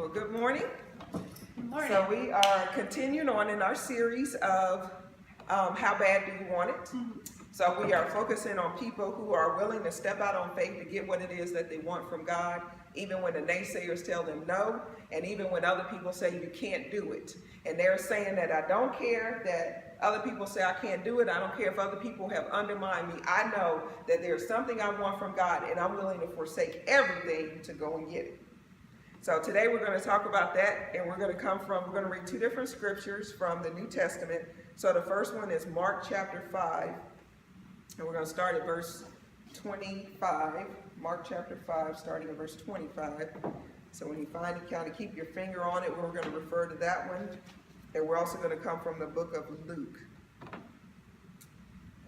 Well, good morning. Good morning. So we are continuing on in our series of How Bad Do You Want It? So we are focusing on people who are willing to step out on faith to get what it is that they want from God, even when the naysayers tell them no, and even when other people say you can't do it. And they're saying that I don't care that other people say I can't do it. I don't care if other people have undermined me. I know that there's something I want from God, and I'm willing to forsake everything to go and get it. So today we're going to talk about that, and we're going to read two different scriptures from the New Testament. So the first one is Mark chapter 5, and we're going to start at verse 25. Mark chapter 5, starting at verse 25. So when you find it, kind of keep your finger on it. We're going to refer to that one. And we're also going to come from the book of Luke.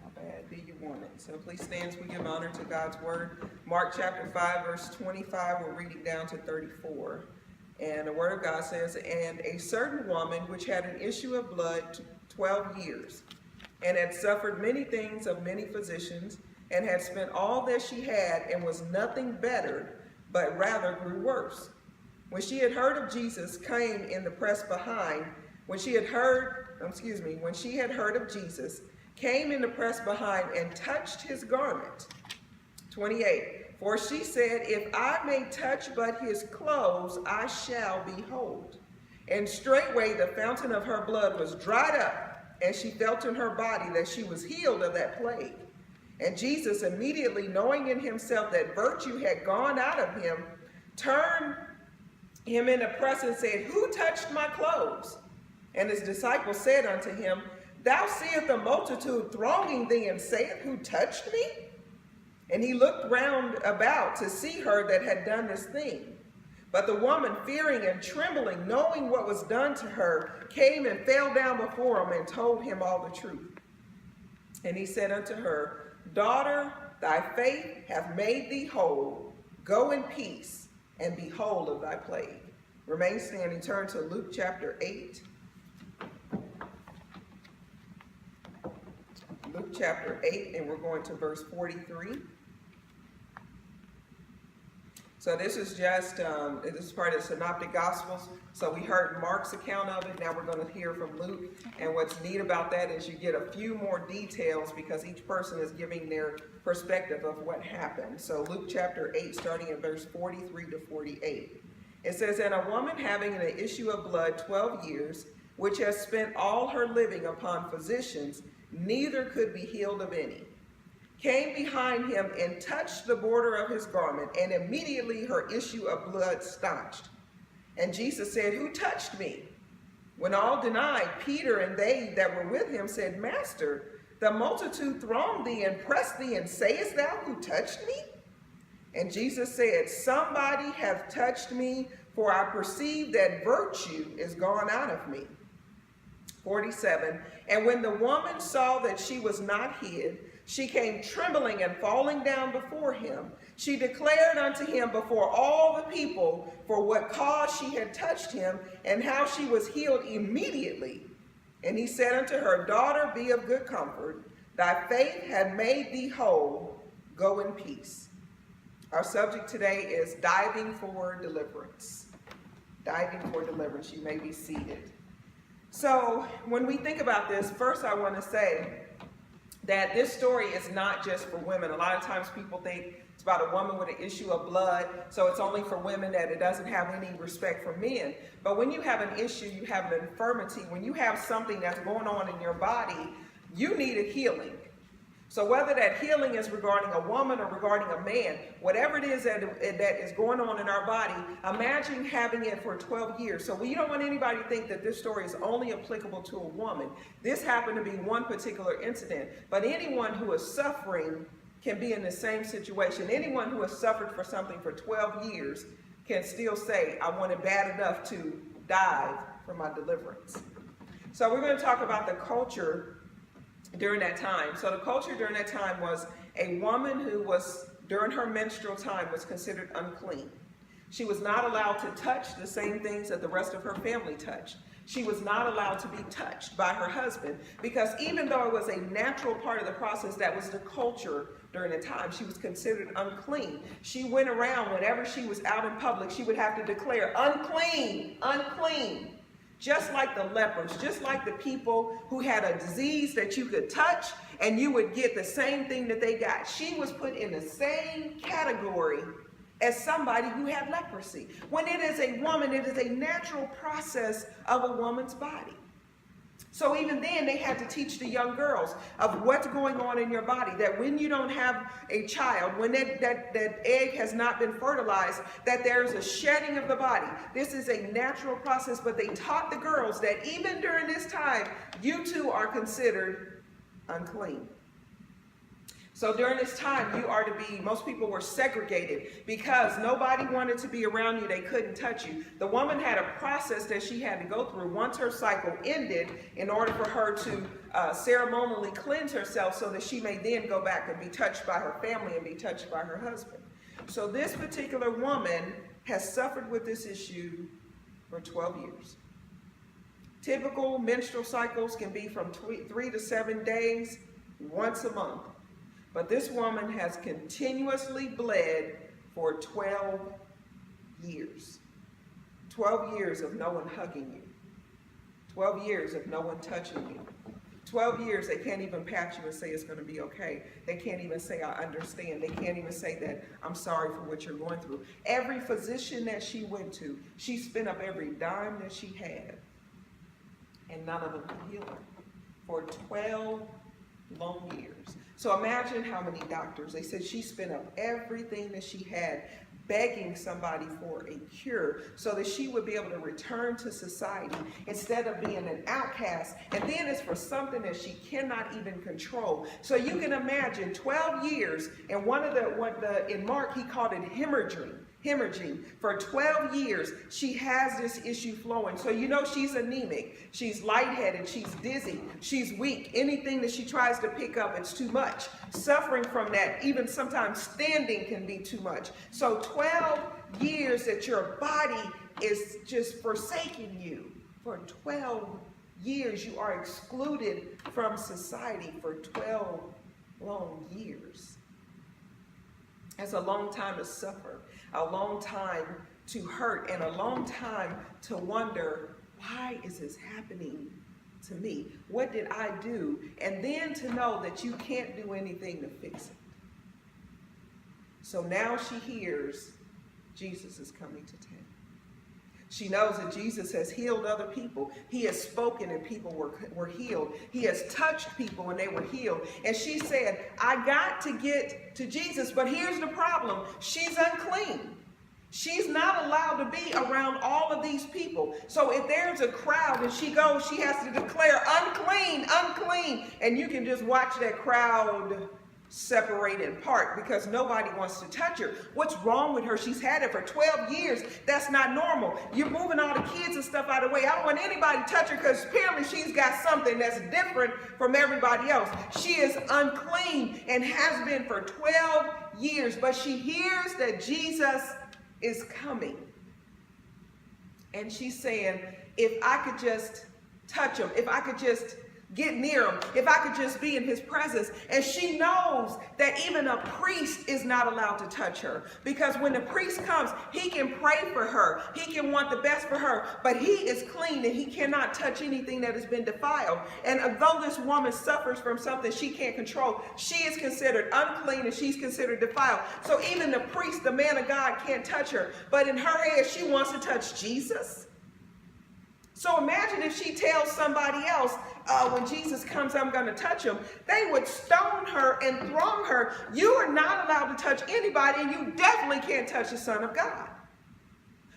How bad do you want it? So please stand as we give honor to God's word. Mark chapter 5, verse 25, we're reading down to 34. And the word of God says, "And a certain woman which had an issue of blood 12 years, and had suffered many things of many physicians, and had spent all that she had, and was nothing bettered, but rather grew worse. When she had heard of Jesus, came in the press behind. When she had heard of Jesus, came in the press behind and touched his garment." 28. "For she said, if I may touch but his clothes, I shall be whole. And straightway the fountain of her blood was dried up, and she felt in her body that she was healed of that plague. And Jesus, immediately knowing in himself that virtue had gone out of him, turned him in the press and said, Who touched my clothes? And his disciples said unto him, Thou seest the multitude thronging thee, and sayest, Who touched me? And he looked round about to see her that had done this thing. But the woman, fearing and trembling, knowing what was done to her, came and fell down before him and told him all the truth. And he said unto her, Daughter, thy faith hath made thee whole. Go in peace, and be whole of thy plague." Remain standing. Turn to Luke chapter 8. Luke chapter 8, and we're going to verse 43. So this is just, this is part of the Synoptic Gospels. So we heard Mark's account of it. Now we're going to hear from Luke. And what's neat about that is you get a few more details because each person is giving their perspective of what happened. So Luke chapter 8, starting at verse 43 to 48. It says, "And a woman having an issue of blood 12 years, which has spent all her living upon physicians, neither could be healed of any, came behind him and touched the border of his garment, and immediately her issue of blood staunched. And Jesus said, Who touched me? When all denied, Peter and they that were with him said, Master, the multitude thronged thee and pressed thee, and sayest thou, Who touched me? And Jesus said, Somebody hath touched me, for I perceive that virtue is gone out of me." 47. "And when the woman saw that she was not hid, she came trembling and falling down before him. She declared unto him before all the people for what cause she had touched him, and how she was healed immediately. And he said unto her, Daughter, be of good comfort. Thy faith hath made thee whole. Go in peace." Our subject today is diving for deliverance. Diving for deliverance. You may be seated. So when we think about this, first I want to say that this story is not just for women. A lot of times people think it's about a woman with an issue of blood, so it's only for women, that it doesn't have any respect for men. But when you have an issue, you have an infirmity, when you have something that's going on in your body, you need a healing. So whether that healing is regarding a woman or regarding a man, whatever it is that is going on in our body, imagine having it for 12 years. So we don't want anybody to think that this story is only applicable to a woman. This happened to be one particular incident. But anyone who is suffering can be in the same situation. Anyone who has suffered for something for 12 years can still say, I want it bad enough to dive for my deliverance. So we're going to talk about the culture during that time. So the culture during that time was a woman who was, during her menstrual time, was considered unclean. She was not allowed to touch the same things that the rest of her family touched. She was not allowed to be touched by her husband, because even though it was a natural part of the process, that was the culture during the time, she was considered unclean. She went around, whenever she was out in public, she would have to declare, unclean, unclean. Just like the lepers, just like the people who had a disease that you could touch and you would get the same thing that they got. She was put in the same category as somebody who had leprosy. When it is a woman, it is a natural process of a woman's body. So even then, they had to teach the young girls of what's going on in your body, that when you don't have a child, when that egg has not been fertilized, that there's a shedding of the body. This is a natural process, but they taught the girls that even during this time, you too are considered unclean. So during this time, you are to be, most people were segregated because nobody wanted to be around you. They couldn't touch you. The woman had a process that she had to go through once her cycle ended in order for her to ceremonially cleanse herself so that she may then go back and be touched by her family and be touched by her husband. So this particular woman has suffered with this issue for 12 years. Typical menstrual cycles can be from 3 to 7 days, once a month. But this woman has continuously bled for 12 years. 12 years of no one hugging you. 12 years of no one touching you. 12 years they can't even pat you and say it's going to be okay. They can't even say I understand. They can't even say that I'm sorry for what you're going through. Every physician that she went to, she spent up every dime that she had. And none of them could heal her for 12 long years. So imagine how many doctors, they said she spent up everything that she had begging somebody for a cure so that she would be able to return to society instead of being an outcast. And then it's for something that she cannot even control. So you can imagine 12 years, and in Mark he called it hemorrhaging. For 12 years, she has this issue flowing. So you know she's anemic, she's lightheaded, she's dizzy, she's weak. Anything that she tries to pick up, it's too much. Suffering from that, even sometimes standing can be too much. So 12 years that your body is just forsaking you. For 12 years, you are excluded from society for 12 long years. That's a long time to suffer, a long time to hurt, and a long time to wonder, why is this happening to me? What did I do? And then to know that you can't do anything to fix it. So now she hears Jesus is coming to town. She knows that Jesus has healed other people. He has spoken and people were healed. He has touched people and they were healed. And she said, I got to get to Jesus, but here's the problem. She's unclean. She's not allowed to be around all of these people. So if there's a crowd and she goes, she has to declare unclean, unclean. And you can just watch that crowd separate and part because nobody wants to touch her. What's wrong with her? She's had it for 12 years. That's not normal. You're moving all the kids and stuff out of the way. I don't want anybody to touch her because apparently she's got something that's different from everybody else. She is unclean and has been for 12 years, but she hears that Jesus is coming. And she's saying, if I could just touch him, if I could just get near him, if I could just be in his presence. And she knows that even a priest is not allowed to touch her, because when the priest comes, he can pray for her, he can want the best for her, but he is clean and he cannot touch anything that has been defiled. And although this woman suffers from something she can't control, she is considered unclean and she's considered defiled. So even the priest, the man of God, can't touch her, but in her head she wants to touch Jesus. So imagine if she tells somebody else, when Jesus comes, I'm going to touch him. They would stone her and throng her. You are not allowed to touch anybody, and you definitely can't touch the Son of God.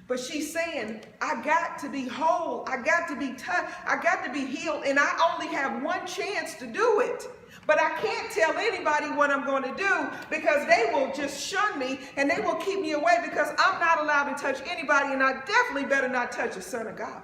But she's saying, I got to be whole. I got to be touched. I got to be healed, and I only have one chance to do it. But I can't tell anybody what I'm going to do because they will just shun me and they will keep me away because I'm not allowed to touch anybody, and I definitely better not touch the Son of God.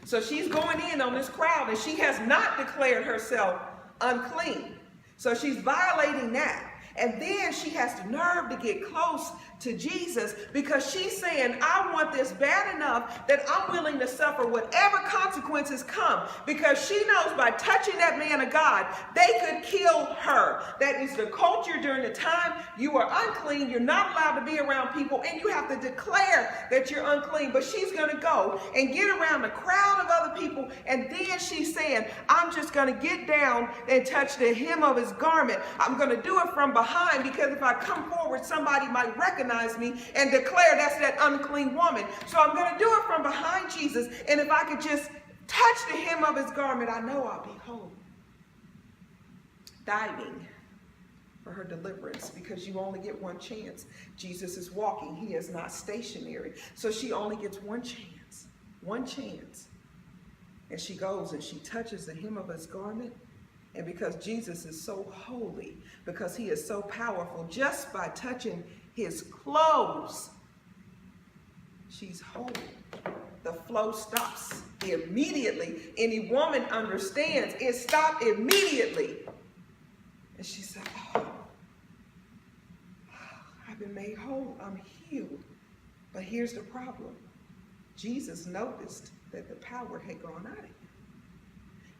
So she's going in on this crowd and she has not declared herself unclean. So she's violating that. And then she has the nerve to get close to Jesus because she's saying, I want this bad enough that I'm willing to suffer whatever consequences come, because she knows by touching that man of God, they could kill her. That is the culture during the time. You are unclean. You're not allowed to be around people, and you have to declare that you're unclean. But she's going to go and get around a crowd of other people, and then she's saying, I'm just going to get down and touch the hem of his garment. I'm going to do it from behind, because if I come forward, somebody might recognize me and declare that's that unclean woman. So I'm going to do it from behind Jesus, and if I could just touch the hem of his garment, I know I'll be whole. Diving for her deliverance, because you only get one chance. Jesus is walking. He is not stationary. So she only gets one chance. One chance. And she goes and she touches the hem of his garment. And because Jesus is so holy, because he is so powerful, just by touching his clothes, she's whole. The flow stops immediately. Any woman understands it stopped immediately. And she said, oh, I've been made whole. I'm healed. But here's the problem. Jesus noticed that the power had gone out of him.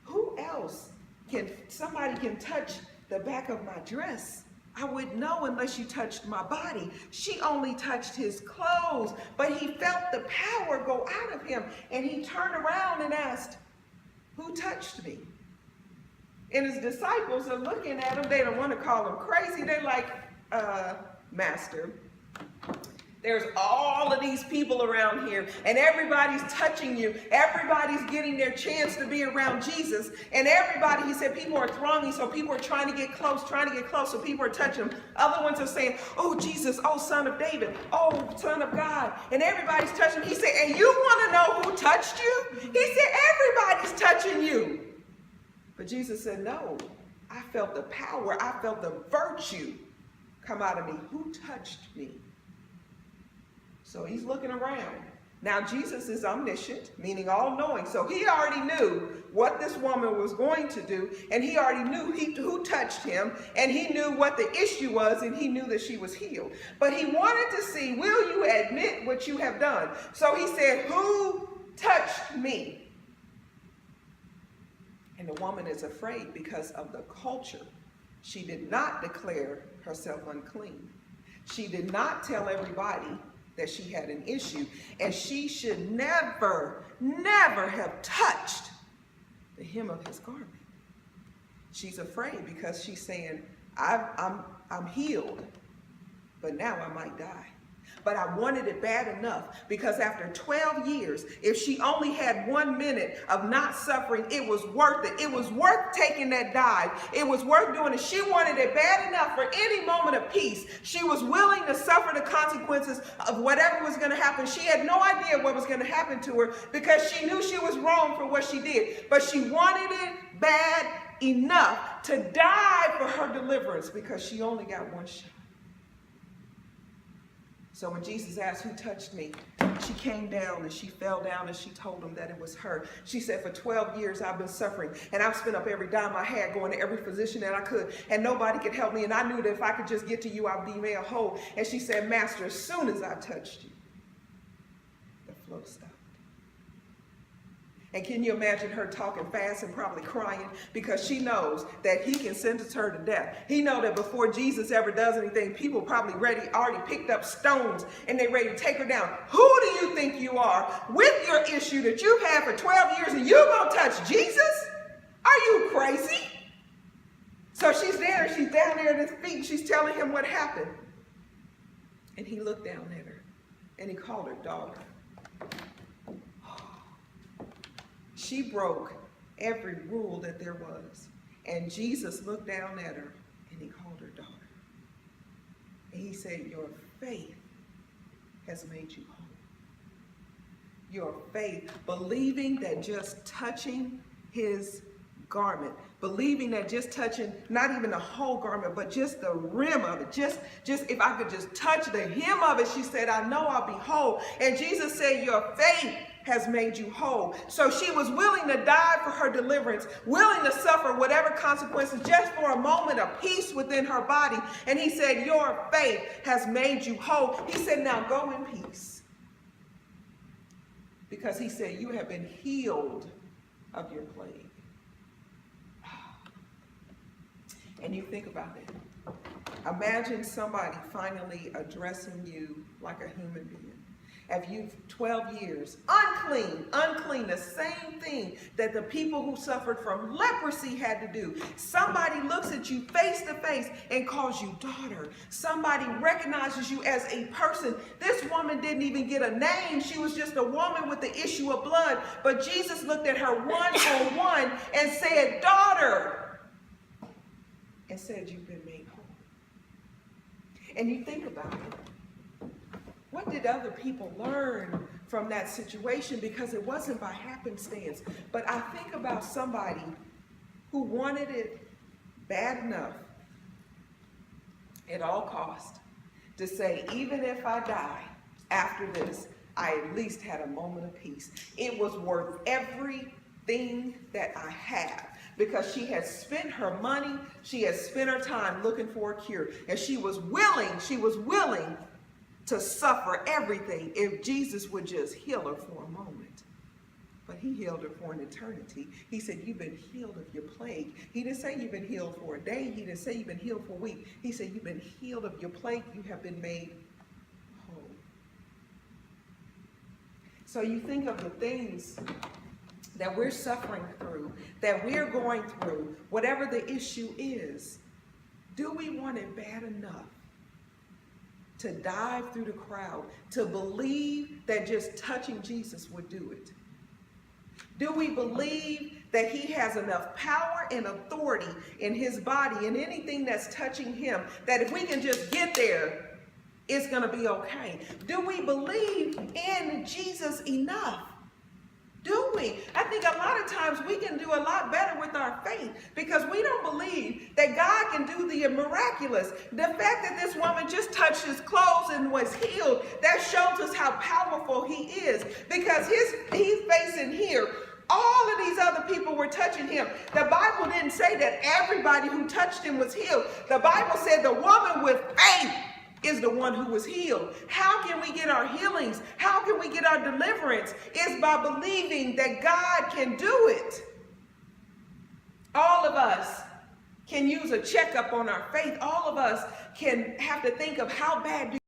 Who else somebody can touch the back of my dress? I wouldn't know unless you touched my body. She only touched his clothes, but he felt the power go out of him, and he turned around and asked, who touched me? And his disciples are looking at him. They don't want to call him crazy. They're like, Master, there's all of these people around here, and everybody's touching you. Everybody's getting their chance to be around Jesus. And everybody, he said, people are thronging, so people are trying to get close, so people are touching him. Other ones are saying, oh, Jesus, oh, Son of David, oh, Son of God. And everybody's touching him. He said, and you want to know who touched you? He said, everybody's touching you. But Jesus said, no, I felt the power, I felt the virtue come out of me. Who touched me? So he's looking around. Now Jesus is omniscient, meaning all-knowing. So he already knew what this woman was going to do, and he already knew who touched him, and he knew what the issue was, and he knew that she was healed. But he wanted to see, will you admit what you have done? So he said, who touched me? And the woman is afraid because of the culture. She did not declare herself unclean. She did not tell everybody that she had an issue, and she should never, never have touched the hem of his garment. She's afraid because she's saying, I'm healed, but now I might die. But I wanted it bad enough, because after 12 years, if she only had 1 minute of not suffering, it was worth it. It was worth taking that dive. It was worth doing it. She wanted it bad enough for any moment of peace. She was willing to suffer the consequences of whatever was going to happen. She had no idea what was going to happen to her, because she knew she was wrong for what she did. But she wanted it bad enough to die for her deliverance, because she only got one shot. So when Jesus asked who touched me, she came down and she fell down and she told him that it was her. She said, for 12 years I've been suffering, and I've spent up every dime I had going to every physician that I could, and nobody could help me, and I knew that if I could just get to you, I'd be made whole. And she said, Master, as soon as I touched you, the flow stopped. And can you imagine her talking fast and probably crying, because she knows that he can sentence her to death. He knows that before Jesus ever does anything, people probably already picked up stones and they're ready to take her down. Who do you think you are with your issue that you've had for 12 years, and you're going to touch Jesus? Are you crazy? So she's there, she's down there at his feet, and she's telling him what happened. And he looked down at her and he called her daughter. She broke every rule that there was. And Jesus looked down at her and he called her daughter. And he said, your faith has made you whole. Your faith, believing that just touching his garment, believing that just touching, not even the whole garment, but just the rim of it, just if I could just touch the hem of it, she said, I know I'll be whole. And Jesus said, your faith has made you whole. So she was willing to die for her deliverance, willing to suffer whatever consequences, just for a moment of peace within her body. And he said, your faith has made you whole. He said, now go in peace. Because he said, you have been healed of your plague. And you think about it. Imagine somebody finally addressing you like a human being. If you've 12 years, unclean, the same thing that the people who suffered from leprosy had to do. Somebody looks at you face to face and calls you daughter. Somebody recognizes you as a person. This woman didn't even get a name. She was just a woman with the issue of blood. But Jesus looked at her one-on-one and said, daughter, and said, you've been made whole. And you think about it. What did other people learn from that situation? Because it wasn't by happenstance. But I think about somebody who wanted it bad enough at all cost to say, even if I die after this, I at least had a moment of peace. It was worth everything that I have. Because she had spent her money, she had spent her time looking for a cure. And she was willing to suffer everything if Jesus would just heal her for a moment. But he healed her for an eternity. He said, you've been healed of your plague. He didn't say you've been healed for a day. He didn't say you've been healed for a week. He said, you've been healed of your plague. You have been made whole. So you think of the things that we're suffering through, that we're going through, whatever the issue is. Do we want it bad enough to dive through the crowd, to believe that just touching Jesus would do it? Do we believe that he has enough power and authority in his body and anything that's touching him, that if we can just get there, it's going to be okay? Do we believe in Jesus enough? Do we? I think a lot of times we can do a lot better with our faith because we don't believe that God can do the miraculous. The fact that this woman just touched his clothes and was healed, that shows us how powerful he is, because he's facing here. All of these other people were touching him. The Bible didn't say that everybody who touched him was healed. The Bible said the woman with faith is the one who was healed. How can we get our healings? How can we get our deliverance? It's by believing that God can do it. All of us can use a checkup on our faith. All of us can have to think of how bad do